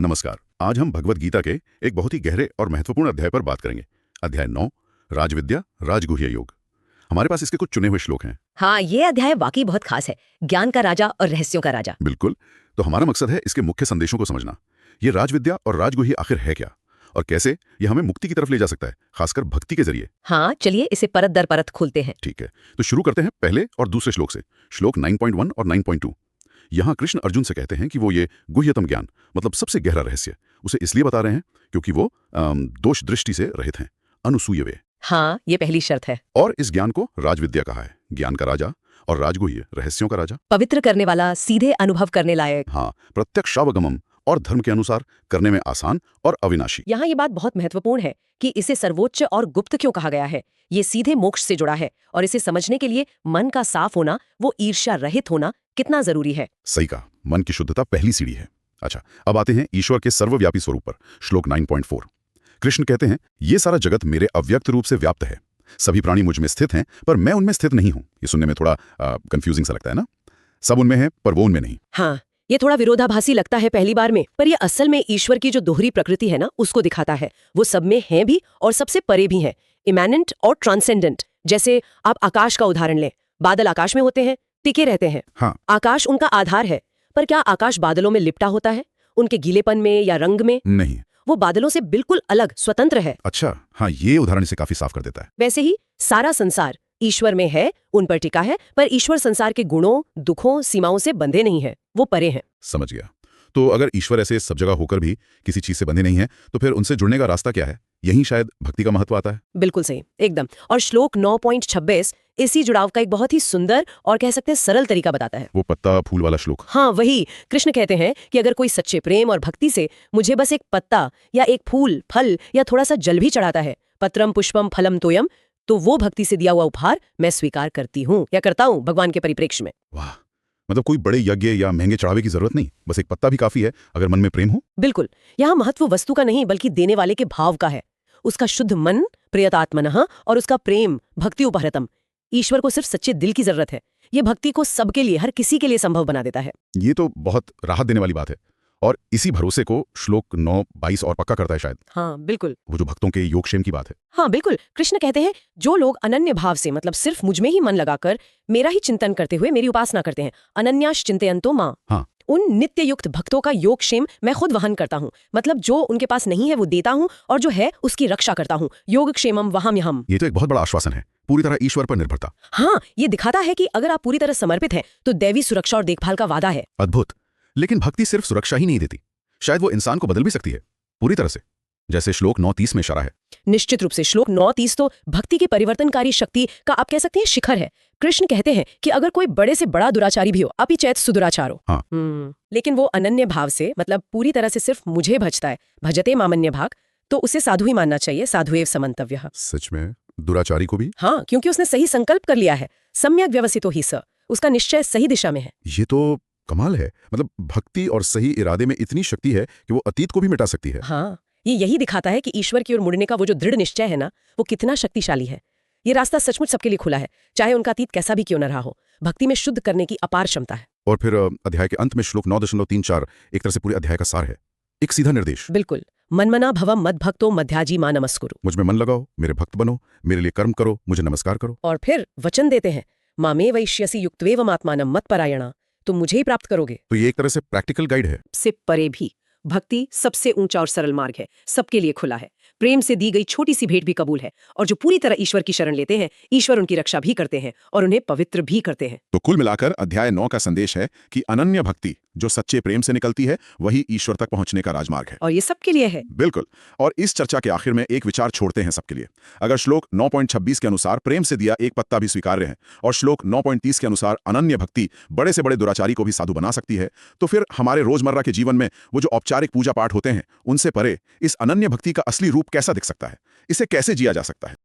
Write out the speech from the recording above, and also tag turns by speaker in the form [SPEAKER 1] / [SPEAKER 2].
[SPEAKER 1] नमस्कार। आज हम भगवत गीता के एक बहुत ही गहरे और महत्वपूर्ण अध्याय पर बात करेंगे। अध्याय 9, राजविद्या राजगुह्य योग। हमारे पास इसके कुछ चुने हुए श्लोक हैं।
[SPEAKER 2] हाँ, ये अध्याय वाकई बहुत खास है। ज्ञान का राजा और रहस्यों का राजा।
[SPEAKER 1] बिल्कुल। तो हमारा मकसद है इसके मुख्य संदेशों को समझना। ये राजविद्या और राजगुह्य आखिर है क्या, और कैसे ये हमें मुक्ति की तरफ ले जा सकता है, खासकर भक्ति के जरिए।
[SPEAKER 2] हाँ, चलिए इसे परत दर परत खोलते हैं।
[SPEAKER 1] ठीक है, तो शुरू करते हैं पहले और दूसरे श्लोक से। श्लोक 9.1 और 9.2। यहाँ कृष्ण अर्जुन से कहते हैं कि वो ये गुह्यतम ज्ञान, मतलब सबसे गहरा रहस्य, उसे इसलिए बता रहे हैं क्योंकि वो दोष दृष्टि से रहित हैं, अनुसूयवे।
[SPEAKER 2] हाँ, ये पहली शर्त है।
[SPEAKER 1] और इस ज्ञान को राजविद्या कहा है, ज्ञान का राजा, और राजगुह्य रहस्यों का राजा,
[SPEAKER 2] पवित्र करने वाला, सीधे अनुभव करने लायक।
[SPEAKER 1] हाँ, प्रत्यक्षावगमम, और धर्म के अनुसार करने में आसान और अविनाशी।
[SPEAKER 2] यहाँ ये बात बहुत महत्वपूर्ण है कि इसे सर्वोच्च और गुप्त क्यों कहा गया है। ये सीधे मोक्ष से जुड़ा है, और इसे समझने के लिए मन का साफ होना, वो ईर्ष्या रहित होना कितना जरूरी है।
[SPEAKER 1] सही कहा, मन की शुद्धता पहली सीढ़ी है। अच्छा, अब आते हैं ईश्वर के सर्वव्यापी स्वरूप पर। श्लोक 9.4। कृष्ण कहते हैं, ये सारा जगत मेरे अव्यक्त रूप से व्याप्त है। सभी प्राणी मुझ में स्थित हैं, पर मैं उनमें स्थित नहीं हूं। ये सुनने में थोड़ा कंफ्यूजिंग सा लगता है ना। सब उनमें है, पर वो उनमें नहीं।
[SPEAKER 2] हाँ, ये थोड़ा विरोधाभासी लगता है पहली बार में, पर ये असल में ईश्वर की जो दोहरी प्रकृति है ना, उसको दिखाता है। वो सब में है भी और सबसे परे भी है, इमैनेंट और ट्रांसेंडेंट। जैसे आप आकाश का उदाहरण लें। बादल आकाश में होते हैं, टिके रहते हैं।
[SPEAKER 1] हाँ।
[SPEAKER 2] आकाश उनका आधार है, पर क्या आकाश बादलों में लिपटा होता है, उनके गीलेपन में या रंग में?
[SPEAKER 1] नहीं,
[SPEAKER 2] वो बादलों से बिल्कुल अलग, स्वतंत्र है।
[SPEAKER 1] अच्छा, हाँ, ये उदाहरण इसे काफी साफ कर देता है।
[SPEAKER 2] वैसे ही सारा संसार ईश्वर में है, उन पर टिका है, पर ईश्वर संसार के गुणों, दुखों, सीमाओं से बंधे नहीं है, वो परे हैं।
[SPEAKER 1] समझ गया। तो अगर ईश्वर ऐसे सब जगह होकर भी किसी चीज से बंधे नहीं है, तो फिर उनसे जुड़ने का रास्ता क्या है? यही शायद भक्ति का महत्व आता है।
[SPEAKER 2] बिल्कुल सही, एकदम। और श्लोक 9.26 इसी जुड़ाव का एक बहुत ही सुंदर और कह सकते हैं सरल तरीका बताता है।
[SPEAKER 1] वो पत्ता फूल वाला श्लोक।
[SPEAKER 2] हाँ, वही। कृष्ण कहते हैं कि अगर कोई सच्चे प्रेम और भक्ति से मुझे बस एक पत्ता या एक फूल, फल या थोड़ा सा जल भी चढ़ाता है, पत्रम पुष्पम फलम तोयम, तो वो भक्ति से दिया हुआ उपहार मैं स्वीकार करती हूँ या करता हूँ भगवान के परिप्रेक्ष्य में।
[SPEAKER 1] वाह, मतलब कोई बड़े यज्ञ या महंगे चढ़ावे की जरूरत नहीं, बस एक पत्ता भी काफी है अगर मन में प्रेम हो।
[SPEAKER 2] बिल्कुल। यहाँ महत्व वस्तु का नहीं, बल्कि देने वाले के भाव का है। उसका शुद्ध मन, प्रियतात्मनः, और उसका प्रेम, भक्ति उपहरतम। ईश्वर को सिर्फ सच्चे दिल की जरूरत है। ये भक्ति को सबके लिए, हर किसी के लिए संभव बना देता है।
[SPEAKER 1] ये तो बहुत राहत देने वाली बात है, और इसी भरोसे को श्लोक 9.22 और पक्का करता है शायद।
[SPEAKER 2] हाँ, बिल्कुल।
[SPEAKER 1] वो जो भक्तों के योगक्षेम की बात है।
[SPEAKER 2] हाँ, बिल्कुल। कृष्ण कहते हैं, जो लोग अनन्य भाव से, मतलब सिर्फ मुझ में ही मन लगाकर मेरा ही चिंतन करते हुए मेरी उपासना करते हैं, अनन्यास चिंतयन्तो मां,
[SPEAKER 1] हाँ।
[SPEAKER 2] उन नित्य युक्त भक्तों का योगक्षेम मैं खुद वहन करता हूँ। मतलब जो उनके पास नहीं है वो देता हूँ, और जो है उसकी रक्षा करता हूँ। योगक्षेमम वहाम्यहम्।
[SPEAKER 1] ये तो एक बहुत बड़ा आश्वासन है, पूरी तरह ईश्वर पर निर्भरता।
[SPEAKER 2] हाँ, ये दिखाता है कि अगर आप पूरी तरह समर्पित हैं, तो दैवी सुरक्षा और देखभाल का वादा है।
[SPEAKER 1] अद्भुत। लेकिन भक्ति सिर्फ सुरक्षा ही नहीं देती, शायद वो इंसान को बदल भी सकती है पूरी तरह से, जैसे श्लोक 9.30 में इशारा है।
[SPEAKER 2] निश्चित रूप से श्लोक 9.30 तो भक्ति की परिवर्तनकारी शक्ति का आप कह सकते हैं शिखर है। कृष्ण कहते हैं कि अगर कोई बड़े से बड़ा दुराचारी भी हो, अपि चैत सुदुराचारो,
[SPEAKER 1] हाँ।
[SPEAKER 2] लेकिन वो अनन्य भाव से, मतलब पूरी तरह से सिर्फ मुझे भजता है, भजते मामन्य भाग, तो उसे साधु ही मानना चाहिए, साधुएव समन्तव्यः।
[SPEAKER 1] सच में दुराचारी को भी?
[SPEAKER 2] हाँ, क्योंकि उसने सही संकल्प कर लिया है। सम्यक व्यवसितो हि स, उसका निश्चय सही दिशा में है।
[SPEAKER 1] ये तो कमाल है। मतलब भक्ति और सही इरादे में इतनी शक्ति है कि वो अतीत को भी मिटा सकती है।
[SPEAKER 2] हाँ, ये यही दिखाता है कि ईश्वर की ओर मुड़ने का वो जो दृढ़ निश्चय है ना, वो कितना शक्तिशाली है। ये रास्ता सचमुच सबके लिए खुला है, चाहे उनका अतीत कैसा भी क्यों न रहा हो। भक्ति में शुद्ध करने की अपार क्षमता है।
[SPEAKER 1] और फिर अध्याय के अंत में श्लोक 9.34 एक तरह से पूरे अध्याय का सार है, एक सीधा निर्देश।
[SPEAKER 2] बिल्कुल। मन्मना भवम मद्भक्तो मध्याजी मां नमस्कुरु।
[SPEAKER 1] मुझ में मन लगाओ, मेरे भक्त बनो, मेरे लिए कर्म करो, मुझे नमस्कार करो।
[SPEAKER 2] और फिर वचन देते हैं, मामे वैश्यसि युक्त्वेवमात्मानं मत्परायणा, तुम मुझे ही प्राप्त करोगे।
[SPEAKER 1] तो ये एक तरह से प्रैक्टिकल गाइड है।
[SPEAKER 2] से परे भी भक्ति सबसे ऊंचा और सरल मार्ग है, सबके लिए खुला है। प्रेम से दी गई छोटी सी भेंट भी कबूल है, और जो पूरी तरह ईश्वर की शरण लेते हैं, ईश्वर उनकी रक्षा भी करते हैं और उन्हें पवित्र भी करते हैं।
[SPEAKER 1] तो कुल मिलाकर अध्याय 9 का संदेश है कि अनन्य भक्ति जो सच्चे प्रेम से निकलती है, वही ईश्वर तक पहुंचने का राजमार्ग है,
[SPEAKER 2] और ये सबके लिए है।
[SPEAKER 1] बिल्कुल। और इस चर्चा के आखिर में एक विचार छोड़ते हैं सबके लिए। अगर श्लोक 9.26 के अनुसार प्रेम से दिया एक पत्ता भी स्वीकार्य है, और श्लोक 9.30 के अनुसार अनन्य भक्ति बड़े से बड़े दुराचारी को भी साधु बना सकती है, तो फिर हमारे रोजमर्रा के जीवन में वो जो औपचारिक पूजा पाठ होते हैं, उनसे परे इस अनन्य भक्ति का असली रूप कैसा दिख सकता है? इसे कैसे जिया जा सकता है?